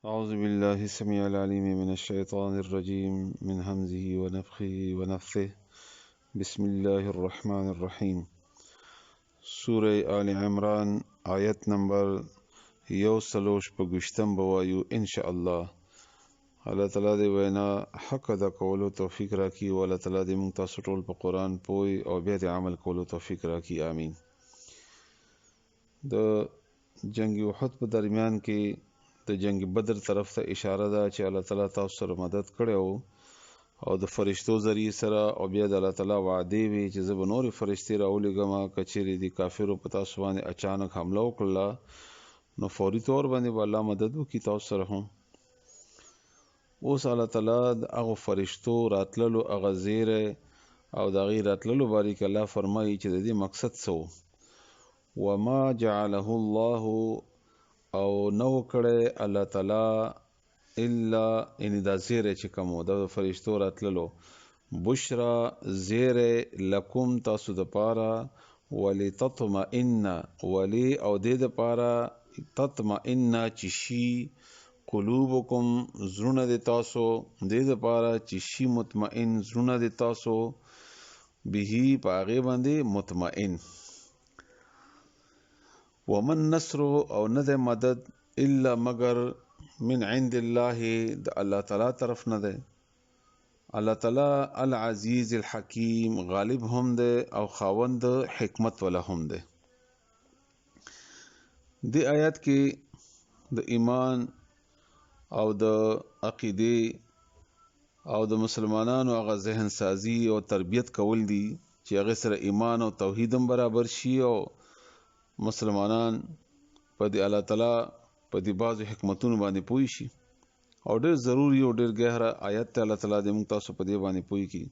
أعوذ بالله السميع العليم من الشيطان الرجيم من همزه ونفخه ونفثه بسم الله الرحمن الرحيم سورة آل عمران آیت نمبر یو سلوش پگشتم بوایو انشاءاللہ. اللہ تعالیٰ دے وینا حق ادا کولو توفیق راکی و اللہ تعالیٰ دے مونږ تاسو ټول په قرآن پوی او بیا د عمل کولو توفیق راکی آمین. د جنگ احد په درمیان کې د جنگ بدر طرف ته اشاره ده چې الله تعالی تاسو سره مدد کړو او د فرشتو ذریعہ سره او بیا د الله تعالی وعده وی چې زب نور فرشتي راولېګم کچېری دي کافرو په تاسو باندې اچانک حمله وکړه نو فوري طور باندې الله مدد وکي تاسو سره هم. اوس الله تعالی د هغه فرشتو راتللو هغه زیره او د غیر راتللو باریک الله فرمایي چې د دې مقصد څه وما جعله الله او نو کړه الله تعالی الا ان دا زیره چې کوم د فرشتو راتللو بشرا زیره لکم تاسو د پاره ولتطمئن ولی او د پاره تطمئن چشی قلوبکم زرونه د تاسو د پاره چشی مطمئن زرونه د تاسو به پاغه باندې مطمئن. ومن نصر او نه د مدد الا مگر من عند الله د الله تعالی طرف نه ده. الله تعالی العزیز الحکیم غالب هم ده او خاوند حکمت ولا هم ده. دی آیات کې د ایمان او د عقیده او د مسلمانانو هغه ذهن سازی او تربیت کول دي چې هغه سره ایمان او توحید هم برابر شي او مسلمانان په دې الله تعالی په دې بعضو حکمتونو باندې پوي شي او ډېر ضروری او ډېر ګهره آیت ته الله تعالی دې موږ تاسو په دې باندې پوي کی.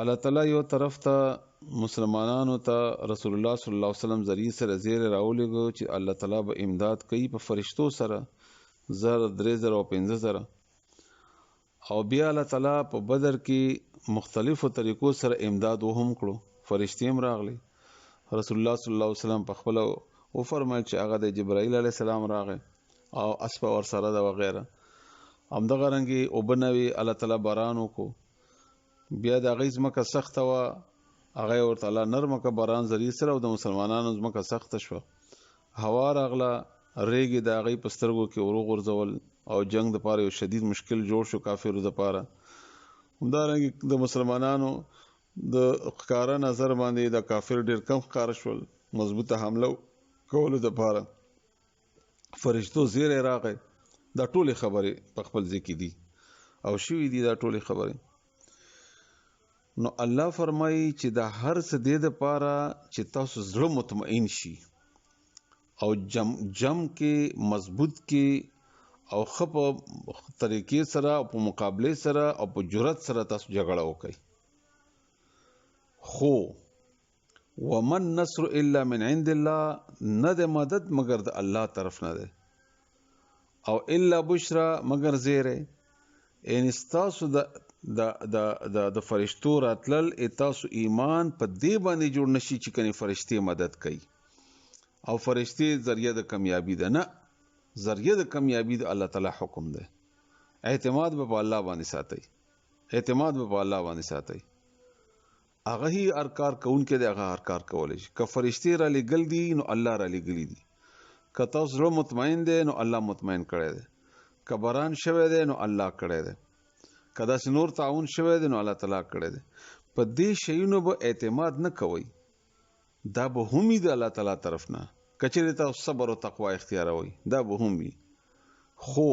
الله تعالی یو طرف ته مسلمانانو ته رسول الله صلی الله علیه وسلم ذریعہ سره زیر راولېګو چې الله تعالی به امداد کوي په فرشتو سره 3,000 او 15,000 او بیا الله تعالی په بدر کې مختلفو طریقو سره امداد وهم کړو فرشتي هم راغلي. رسول الله صلی الله علیه وسلم په خپل او فرمایل چې هغه د جبرائیل علیه السلام راغی او اسبه ور سره دا وغیرہ همدغه رنګي او بنوي الله تعالی باران وکړو بیا د غیظ مکه سخت وا هغه ورته الله نرمه که باران ذریعہ سره او د مسلمانانو مکه سخت شو هوا راغله ریګي د غي پسترګو کې ورو غرزول او جنگ د پاره یو شدید مشکل جوړ شو کافرو د پاره همدارنګه د مسلمانانو د ښکارا نظر باندې د کافر ډیر کم ښکار شول مضبوطه حمله کولو د پاره فرشتو زیره راغی دا ټوله خبره په خپل ځکه دي او شوې دي دا ټوله خبره. نو الله فرمایي چې دا هر څه د پاره چې تاسو زړه مطمئن شي او جم کې مضبوط کې او خپ طریقې سره او په مقابله سره او په جرأت سره تاسو جګړه وکړئ. خو ومن نصر الا من عند الله نه د مدد مگر د الله طرف نه ده او الا بشرا مگر زیره ان استاسو د فرشتو راتلل تاسو ایمان په دې باندې جوړ نشي چې کني فرشتي مدد کوي او فرشتي ذریعہ د کامیابی ده نه ذریعہ د کامیابی د الله تعالی حکم ده. اعتماد به الله باندې ساتي اعتماد به الله باندې ساتي هغه هی ارکار کون کې د هغه ارکار کول شي که فرشتي را لګل دي نو الله را لګلی دي که تاسو زړه مطمئن دي نو الله مطمئن کړی دی که باران شوه دی نو الله کړی دی که داسې نور تعاون شوه دی نو الله تعالی کړی دی. په دې شیونو به اعتماد نه کوئ دا به هم د الله تعالی طرف نه کچېرې تاسو صبر او تقوا اختیاروي دا به هم وي. خو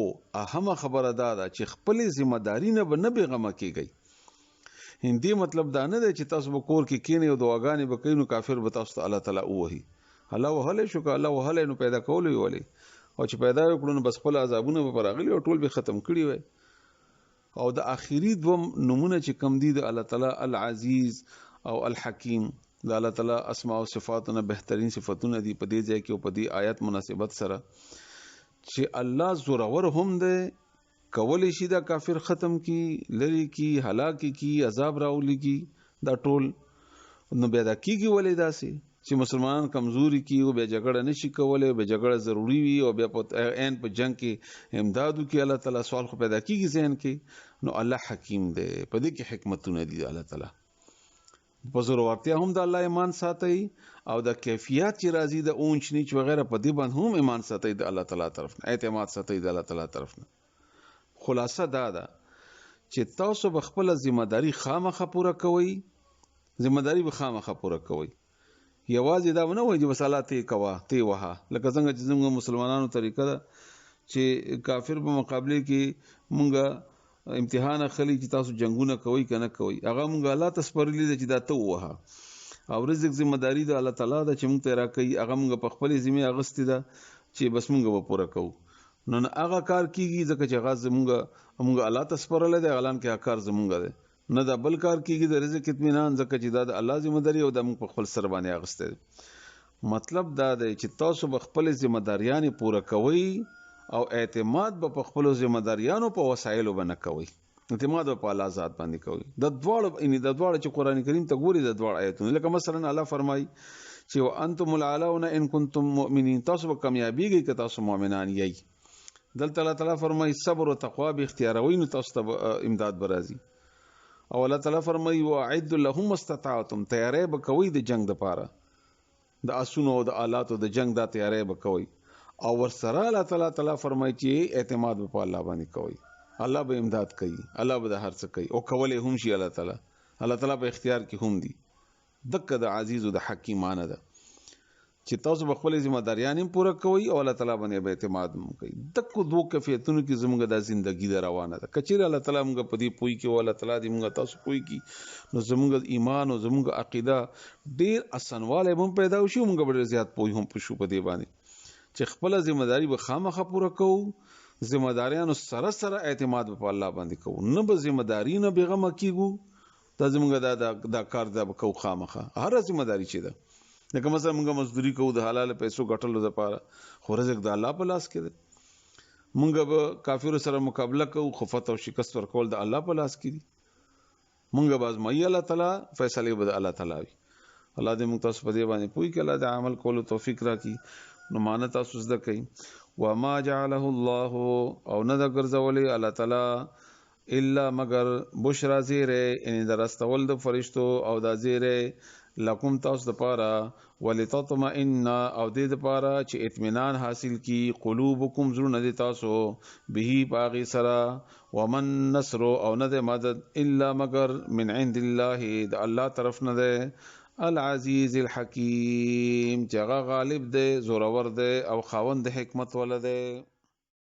اهم خبره دا ده چې خپل ذمہ داری نه به نه بېغمه کیږئ. هندي مطلب دا نه دی چې تاسو به کور کې کینې او دعاګانې به کوي نو کافر به تاسو ته الله تعالی ووهي الله وهلی شو که الله وهلی نو پیدا کولی ولې او چې پیدا وکړو نو بس خپل عذابونه به راغلي او ټول به ختم کړي وي. او د آخري دوه نمونه چې کم دي د الله تعالی العزیز او الحکیم د الله تعالی اسماء او صفاتونه بهترین صفاتونه دي په دې ځای کې او په دې آیت مناسبت سره چې الله زورور هم دی کولی شي دا کافر ختم کی لری کی هلاکی کی عذاب راولی کی دا ټول نو بیا دا کیږي ولې داسې چې مسلمانان کمزوري کی او بیا جګړه نشي کولای، بیا جګړه ضروری وي او بیا په عین په جنگ کې امدادو کې الله تعالی سوال خو پیدا کیږي ذهن کې. نو الله حکیم دی، په دې کې حکمتونه دي الله تعالی. په ضرورتیا هم د الله ایمان ساتي او د کیفیت چې راځي د اونچ نیچ وغیرہ په دې باندې هم ایمان ساتي د الله تعالی طرف نه، اعتماد ساتي د الله تعالی طرف نه. خلاصه دا ده چې تاسو به خپل ذمہداري خامخه پوره کوئ، ذمہداري به خامخه پوره کوئ. یوازې دا نه وایي چې بس الله ته کوا ته وها، لکه څنګه چې زموږ مسلمانانو طریقه ده چې کافر په مقابله کې مونږه امتحان اخلي چې تاسو جنگونه کوي کنه کوي، هغه مونږ الله تسپرلی چې دا ته وها. او رزق ذمہداري د الله تعالی د چې مونږ ته راکړي، هغه مونږ په خپل ذمہ اغستې ده چې بس مونږ به پوره کوو. نو هغه کار کیږي ځکه چې هغه مونږ الله تسپرل دی، اعلان کې کار زمونږ دی، نه دا بل کار کیږي د رزق اطمینان ځکه چې دا د الله ذمہداري او د مونږ په خپل سر باندې اغستې. مطلب دا دی چې تاسو به خپل ذمہداریان پوره کوئ او اعتماد به په خپل ذمہداریانو په وسایلو باندې کوي، اعتماد په الله ذات باندې کوي. د دواړو چې قران کریم ته ګوري د دواړو آیتونه، لکه مثلا الله فرمایي چې وانتم العلون ان کنتم مؤمنین، تاسو به کامیابیږئ که تاسو مؤمنان یې. دلته الله تعالی فرمایي صبر او تقوا به اختیاروي نو تاسو ته امداد برازي. او الله تعالی فرمایي واعد لهم استطاعتم، تیارې به کوي د جنگ د پاره، د اسونو او د آلاتو د جنگ د تیارې به کوي. او ورسره الله تعالی فرمایي چې اعتماد په الله باندې کوي، الله به امداد کوي، الله به د هر څه کوي او کولې هم شي الله تعالی په اختیار کې هم دي. دغه د عزیز او د حکیمانه ده چې تاسو په خپل ذمہداریان هم پوره کوي او الله تعالی باندې به اعتماد هم کوي. دغه دوه کیفیتونو کې زموږ د ژوندۍ د روانه ده. کچېر الله تعالی موږ په دې پوي کې او الله تعالی دې موږ تاسو پوي کې، نو زموږ ایمان او زموږ عقیده ډیر اسانواله هم پیدا وشي، موږ به زیات پوي هم پښو په دې باندې چې خپل ذمہداري به خامخه پوره کوو، ذمہداریانو سره سره اعتماد په الله باندې کوو، نه به ذمہداري نه بیغمه کیږو. دا زموږ دا کار دا کو خامخه هر ذمہداري چې ده، لکه مثلا موږ مزدوري کوو د حلال پیسو ګټلو لپاره، خو رزق د الله په لاس کې ده. موږ به کافر سره مقابله کوو، خو فتح او شکست ورکول د الله په لاس کې دي. موږ به ازمایي الله تعالی، فیصله به د الله تعالی وي. الله دې موږ تاسو په دې باندې پوي کې الله دې عمل کولو توفیق راکړي. نو مانه تاسو زده کوي وما جعله الله، او نه د ګرځولې الله تعالی الا مگر بشرا زیره، ان درستول د فرشتو او د زیره لکم تاسو د پاره، ولتطمئن او دې د پاره چې اطمینان حاصل کی قلوبکم زړونه دي تاسو به باغی سرا. ومن نصر او نه د مدد الا مگر من عند الله، د الله طرف نه ده، العزیز الحکیم چې هغه غالب دی، زورور دی او خاوند حکمت ولده.